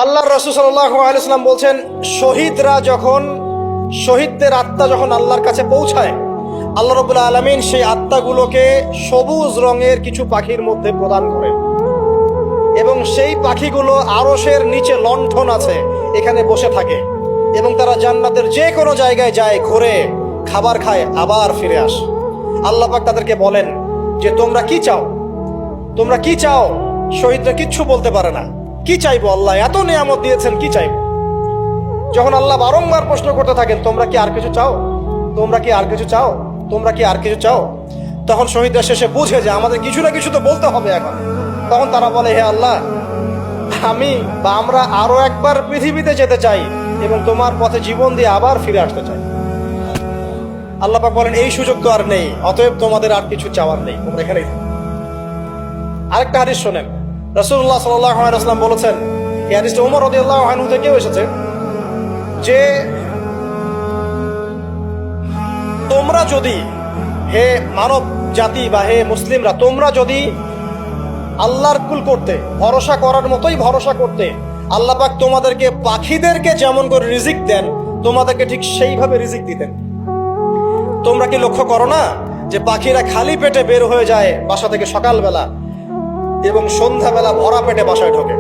আল্লাহ রাসূল সাল্লাল্লাহু আলাইহি ওয়াসাল্লাম বলছেন, শহীদদের আত্মা যখন আল্লাহর কাছে পৌঁছায়, আল্লাহ রাব্বুল আলামিন সেই আত্মাগুলোকে সবুজ রঙের কিছু পাখির মধ্যে প্রদান করেন এবং সেই পাখিগুলো আরশের নিচে লণ্ঠন আছে এখানে বসে থাকে এবং তারা জান্নাতের যে কোনো জায়গায় যায়, ঘুরে খাবার খায়, আবার ফিরে আসে। আল্লাহ পাক তাদেরকে বলেন যে তোমরা কি চাও, তোমরা কি চাও? শহীদরা কিচ্ছু বলতে পারে না। কি চাইবো? আল্লাহ এত নিয়ামত দিয়েছেন, কি চাইবো? যখন আল্লাহ বারংবার প্রশ্ন করতে থাকেন, তোমরা কি আর কিছু চাও, তোমরা কি আর কিছু চাও, তোমরা কি আর কিছু চাও, তখন শহীদরা শেষে বুঝে যে আমাদের কিছু না কিছু তো বলতে হবে এখন। তখন তারা বলে, হে আল্লাহ, আমরা আরো একবার পৃথিবীতে যেতে চাই এবং তোমার পথে জীবন দিয়ে আবার ফিরে আসতে চাই। আল্লাহ পাক বলেন, এই সুযোগ তো আর নেই, অতএব তোমাদের আর কিছু চাওয়ার নেই, তোমরা এখানেই থাকো। আরেকটা হাদিস শোনেন, রাসূলুল্লাহ সাল্লাল্লাহু আলাইহি ওয়াসাল্লাম বলেছেন, এই হাদিসটা ওমর রাদিয়াল্লাহু আনহু থেকেও এসেছে, যে তোমরা যদি, হে মানব জাতি বা হে মুসলিমরা, তোমরা যদি আল্লাহর কুল করতে, ভরসা করার মতোই ভরসা করতে, আল্লাহ পাক তোমাদেরকে পাখিদেরকে যেমন করে রিজিক দেন, তোমাদেরকে ঠিক সেইভাবে রিজিক দিতেন। তোমরা কি লক্ষ্য করো না যে পাখিরা খালি পেটে বের হয়ে যায় বাসা থেকে সকালবেলা এবং সন্ধ্যাবেলা ভরা পেটে বাসায় ঢোকে?